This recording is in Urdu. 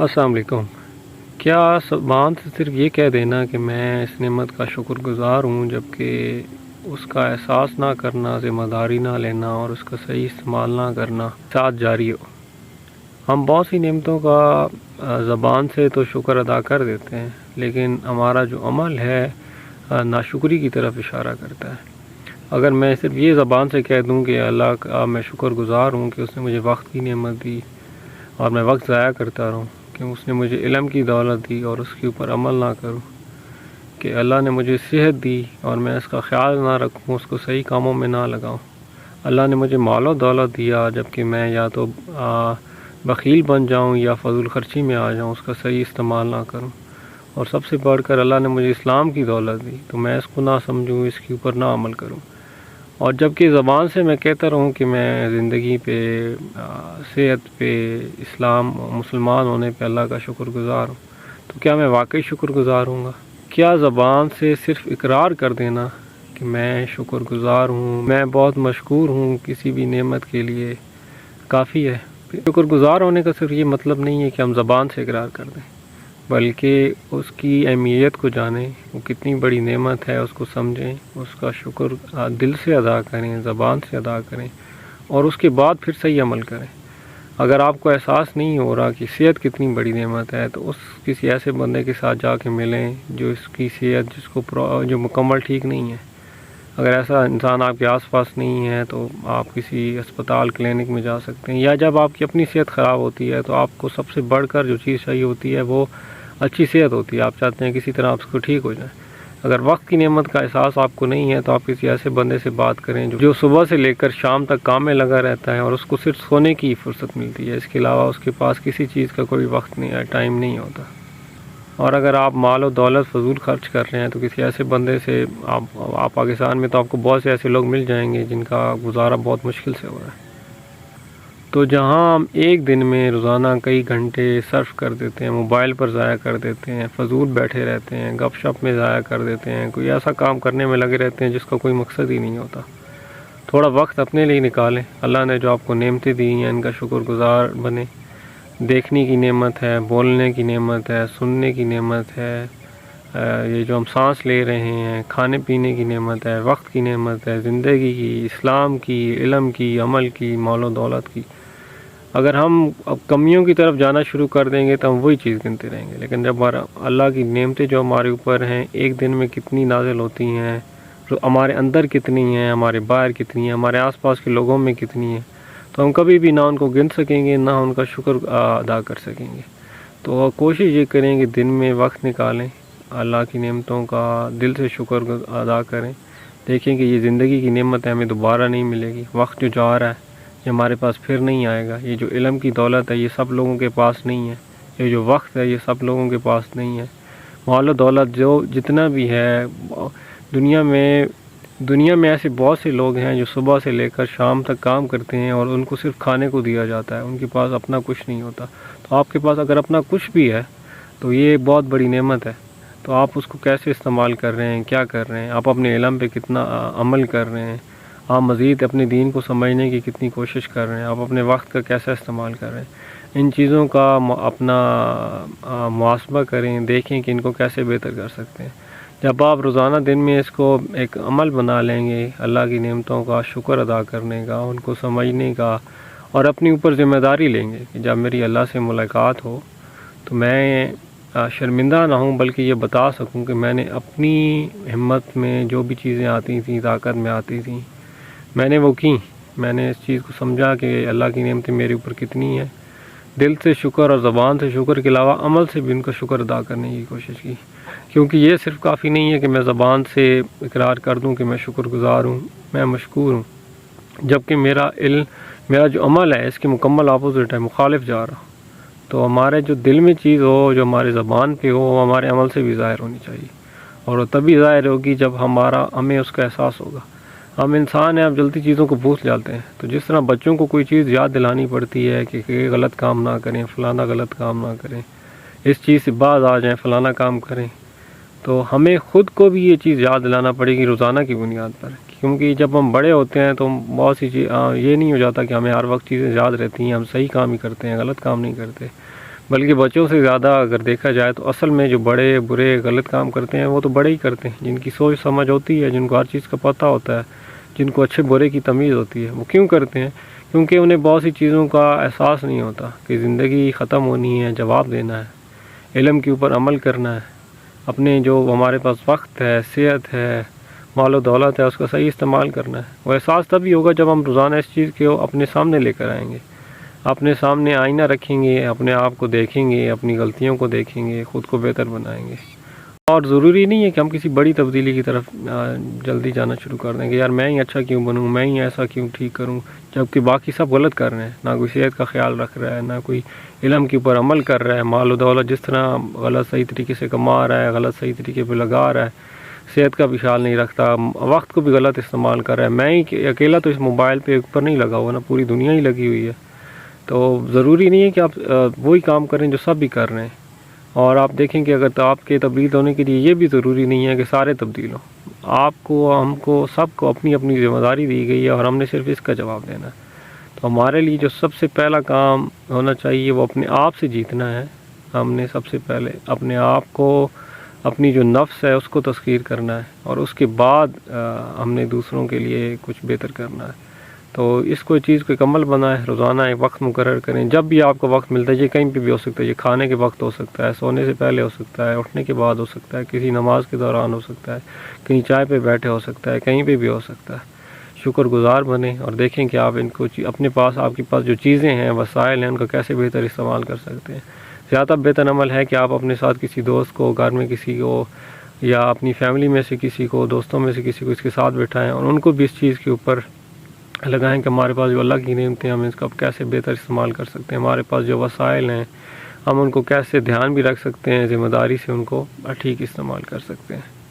السلام علیکم۔ کیا زبان سے صرف یہ کہہ دینا کہ میں اس نعمت کا شکر گزار ہوں، جبکہ اس کا احساس نہ کرنا، ذمہ داری نہ لینا اور اس کا صحیح استعمال نہ کرنا ساتھ جاری ہو؟ ہم بہت سی نعمتوں کا زبان سے تو شکر ادا کر دیتے ہیں، لیکن ہمارا جو عمل ہے ناشکری کی طرف اشارہ کرتا ہے۔ اگر میں صرف یہ زبان سے کہہ دوں کہ اللہ کا میں شکر گزار ہوں کہ اس نے مجھے وقت کی نعمت دی اور میں وقت ضائع کرتا رہوں، کہ اس نے مجھے علم کی دولت دی اور اس کے اوپر عمل نہ کروں، کہ اللہ نے مجھے صحت دی اور میں اس کا خیال نہ رکھوں، اس کو صحیح کاموں میں نہ لگاؤں، اللہ نے مجھے مال و دولت دیا جبکہ میں یا تو بخیل بن جاؤں یا فضول خرچی میں آ جاؤں، اس کا صحیح استعمال نہ کروں، اور سب سے بڑھ کر اللہ نے مجھے اسلام کی دولت دی تو میں اس کو نہ سمجھوں، اس کے اوپر نہ عمل کروں، اور جبکہ زبان سے میں کہتا رہوں کہ میں زندگی پہ، صحت پہ، اسلام مسلمان ہونے پہ اللہ کا شکر گزار ہوں، تو کیا میں واقعی شکر گزار ہوں گا؟ کیا زبان سے صرف اقرار کر دینا کہ میں شکر گزار ہوں، میں بہت مشکور ہوں کسی بھی نعمت کے لیے کافی ہے؟ شکر گزار ہونے کا صرف یہ مطلب نہیں ہے کہ ہم زبان سے اقرار کر دیں، بلکہ اس کی اہمیت کو جانیں، وہ کتنی بڑی نعمت ہے اس کو سمجھیں، اس کا شکر دل سے ادا کریں، زبان سے ادا کریں، اور اس کے بعد پھر صحیح عمل کریں۔ اگر آپ کو احساس نہیں ہو رہا کہ صحت کتنی بڑی نعمت ہے، تو اس کسی ایسے بندے کے ساتھ جا کے ملیں جو اس کی صحت جو مکمل ٹھیک نہیں ہے۔ اگر ایسا انسان آپ کے آس پاس نہیں ہے تو آپ کسی اسپتال کلینک میں جا سکتے ہیں، یا جب آپ کی اپنی صحت خراب ہوتی ہے تو آپ کو سب سے بڑھ کر جو چیز چاہیے ہوتی ہے وہ اچھی صحت ہوتی ہے، آپ چاہتے ہیں کسی طرح آپ اس کو ٹھیک ہو جائیں۔ اگر وقت کی نعمت کا احساس آپ کو نہیں ہے تو آپ کسی ایسے بندے سے بات کریں جو صبح سے لے کر شام تک کام میں لگا رہتا ہے اور اس کو صرف سونے کی فرصت ملتی ہے، اس کے علاوہ اس کے پاس کسی چیز کا کوئی وقت نہیں ہے، ٹائم نہیں ہوتا۔ اور اگر آپ مال و دولت فضول خرچ کر رہے ہیں تو کسی ایسے بندے سے آپ پاکستان میں تو آپ کو بہت سے ایسے لوگ مل جائیں گے جن کا گزارا بہت مشکل سے ہو رہا ہے۔ تو جہاں ہم ایک دن میں روزانہ کئی گھنٹے صرف کر دیتے ہیں، موبائل پر ضائع کر دیتے ہیں، فضول بیٹھے رہتے ہیں، گپ شپ میں ضائع کر دیتے ہیں، کوئی ایسا کام کرنے میں لگے رہتے ہیں جس کا کوئی مقصد ہی نہیں ہوتا، تھوڑا وقت اپنے لیے نکالیں۔ اللہ نے جو آپ کو نعمتیں دی ہیں ان کا شکر گزار بنیں۔ دیکھنے کی نعمت ہے، بولنے کی نعمت ہے، سننے کی نعمت ہے، یہ جو ہم سانس لے رہے ہیں، کھانے پینے کی نعمت ہے، وقت کی نعمت ہے، زندگی کی، اسلام کی، علم کی، عمل کی، مال و دولت کی۔ اگر ہم اب کمیوں کی طرف جانا شروع کر دیں گے تو ہم وہی چیز گنتے رہیں گے، لیکن جب اللہ کی نعمتیں جو ہمارے اوپر ہیں ایک دن میں کتنی نازل ہوتی ہیں، جو ہمارے اندر کتنی ہیں، ہمارے باہر کتنی ہیں، ہمارے آس پاس کے لوگوں میں کتنی ہیں، تو ہم کبھی بھی نہ ان کو گن سکیں گے، نہ ان کا شکر ادا کر سکیں گے۔ تو کوشش یہ کریں کہ دن میں وقت نکالیں، اللہ کی نعمتوں کا دل سے شکر ادا کریں۔ دیکھیں کہ یہ زندگی کی نعمت ہے، ہمیں دوبارہ نہیں ملے گی، وقت جو جا رہا ہے یہ ہمارے پاس پھر نہیں آئے گا، یہ جو علم کی دولت ہے یہ سب لوگوں کے پاس نہیں ہے، یہ جو وقت ہے یہ سب لوگوں کے پاس نہیں ہے، مال و دولت جو جتنا بھی ہے دنیا میں ایسے بہت سے لوگ ہیں جو صبح سے لے کر شام تک کام کرتے ہیں اور ان کو صرف کھانے کو دیا جاتا ہے، ان کے پاس اپنا کچھ نہیں ہوتا۔ تو آپ کے پاس اگر اپنا کچھ بھی ہے تو یہ بہت بڑی نعمت ہے، تو آپ اس کو کیسے استعمال کر رہے ہیں، کیا کر رہے ہیں، آپ اپنے علم پہ کتنا عمل کر رہے ہیں، آپ مزید اپنے دین کو سمجھنے کی کتنی کوشش کر رہے ہیں، آپ اپنے وقت کا کیسا استعمال کر رہے ہیں، ان چیزوں کا اپنا محاسبہ کریں، دیکھیں کہ ان کو کیسے بہتر کر سکتے ہیں۔ جب آپ روزانہ دن میں اس کو ایک عمل بنا لیں گے، اللہ کی نعمتوں کا شکر ادا کرنے کا، ان کو سمجھنے کا، اور اپنی اوپر ذمہ داری لیں گے کہ جب میری اللہ سے ملاقات ہو تو میں شرمندہ نہ ہوں بلکہ یہ بتا سکوں کہ میں نے اپنی ہمت میں جو بھی چیزیں آتی تھیں، طاقت میں آتی تھیں، میں نے وہ کی، میں نے اس چیز کو سمجھا کہ اللہ کی نعمتیں میرے اوپر کتنی ہیں، دل سے شکر اور زبان سے شکر کے علاوہ عمل سے بھی ان کا شکر ادا کرنے کی کوشش کی، کیونکہ یہ صرف کافی نہیں ہے کہ میں زبان سے اقرار کر دوں کہ میں شکر گزار ہوں، میں مشکور ہوں، جبکہ میرا جو عمل ہے اس کے مکمل اپوزٹ ہے، مخالف جا رہا ہوں۔ تو ہمارے جو دل میں چیز ہو، جو ہمارے زبان پہ ہو، وہ ہمارے عمل سے بھی ظاہر ہونی چاہیے، اور وہ تبھی ظاہر ہوگی جب ہمیں اس کا احساس ہوگا۔ ہم انسان ہیں، ہم جلدی چیزوں کو بھول جاتے ہیں، تو جس طرح بچوں کو کوئی چیز یاد دلانی پڑتی ہے کہ یہ غلط کام نہ کریں، فلانا غلط کام نہ کریں، اس چیز سے باز آ جائیں، فلانا کام کریں، تو ہمیں خود کو بھی یہ چیز یاد دلانا پڑے گی روزانہ کی بنیاد پر، کیونکہ جب ہم بڑے ہوتے ہیں تو بہت سی یہ نہیں ہو جاتا کہ ہمیں ہر وقت چیزیں یاد رہتی ہیں، ہم صحیح کام ہی کرتے ہیں، غلط کام نہیں کرتے۔ بلکہ بچوں سے زیادہ اگر دیکھا جائے تو اصل میں جو بڑے برے غلط کام کرتے ہیں وہ تو بڑے ہی کرتے ہیں، جن کی سوچ سمجھ ہوتی ہے، جن کو ہر چیز کا پتہ ہوتا ہے، جن کو اچھے برے کی تمیز ہوتی ہے، وہ کیوں کرتے ہیں؟ کیونکہ انہیں بہت سی چیزوں کا احساس نہیں ہوتا کہ زندگی ختم ہونی ہے، جواب دینا ہے، علم کے اوپر عمل کرنا ہے، اپنے جو ہمارے پاس وقت ہے، صحت ہے، مال و دولت ہے، اس کا صحیح استعمال کرنا ہے۔ وہ احساس تبھی ہوگا جب ہم روزانہ اس چیز کو اپنے سامنے لے کر آئیں گے، اپنے سامنے آئینہ رکھیں گے، اپنے آپ کو دیکھیں گے، اپنی غلطیوں کو دیکھیں گے، خود کو بہتر بنائیں گے۔ اور ضروری نہیں ہے کہ ہم کسی بڑی تبدیلی کی طرف جلدی جانا شروع کر دیں کہ یار میں ہی اچھا کیوں بنوں، میں ہی ایسا کیوں ٹھیک کروں، جبکہ باقی سب غلط کر رہے ہیں، نہ کوئی صحت کا خیال رکھ رہا ہے، نہ کوئی علم کے اوپر عمل کر رہا ہے، مال و دولت جس طرح غلط صحیح طریقے سے کما رہا ہے، غلط صحیح طریقے پہ لگا رہا ہے، صحت کا بھی خیال نہیں رکھتا، وقت کو بھی غلط استعمال کر رہا ہے۔ میں ہی اکیلا تو اس موبائل پہ اوپر نہیں لگا ہوا نا، پوری دنیا ہی لگی ہوئی ہے۔ تو ضروری نہیں ہے کہ آپ وہی کام کریں جو سب بھی کر رہے ہیں۔ اور آپ دیکھیں کہ اگر تو آپ کے تبدیل ہونے کے لیے یہ بھی ضروری نہیں ہے کہ سارے تبدیل ہوں، آپ کو، ہم کو، سب کو اپنی اپنی ذمہ داری دی گئی ہے اور ہم نے صرف اس کا جواب دینا ہے۔ تو ہمارے لیے جو سب سے پہلا کام ہونا چاہیے وہ اپنے آپ سے جیتنا ہے۔ ہم نے سب سے پہلے اپنے آپ کو، اپنی جو نفس ہے اس کو تسخیر کرنا ہے، اور اس کے بعد ہم نے دوسروں کے لیے کچھ بہتر کرنا ہے۔ تو اس کو چیز کو ایک عمل بنائیں، روزانہ ایک وقت مقرر کریں، جب بھی آپ کو وقت ملتا ہے، یہ کہیں پہ بھی ہو سکتا ہے، یہ کھانے کے وقت ہو سکتا ہے، سونے سے پہلے ہو سکتا ہے، اٹھنے کے بعد ہو سکتا ہے، کسی نماز کے دوران ہو سکتا ہے، کہیں چائے پہ بیٹھے ہو سکتا ہے، کہیں پہ بھی ہو سکتا ہے۔ شکر گزار بنیں اور دیکھیں کہ آپ ان کو اپنے پاس، آپ کے پاس جو چیزیں ہیں، وسائل ہیں، ان کا کیسے بہتر استعمال کر سکتے ہیں۔ زیادہ بہتر عمل ہے کہ آپ اپنے ساتھ کسی دوست کو، گھر میں کسی کو، یا اپنی فیملی میں سے کسی کو، دوستوں میں سے کسی کو اس کے ساتھ بٹھائیں اور ان کو بھی اس چیز کے اوپر لگائیں کہ ہمارے پاس جو اللہ کی نعمتیں ہیں، ہم اس کا کیسے بہتر استعمال کر سکتے ہیں، ہمارے پاس جو وسائل ہیں ہم ان کو کیسے دھیان بھی رکھ سکتے ہیں، ذمہ داری سے ان کو ٹھیک استعمال کر سکتے ہیں۔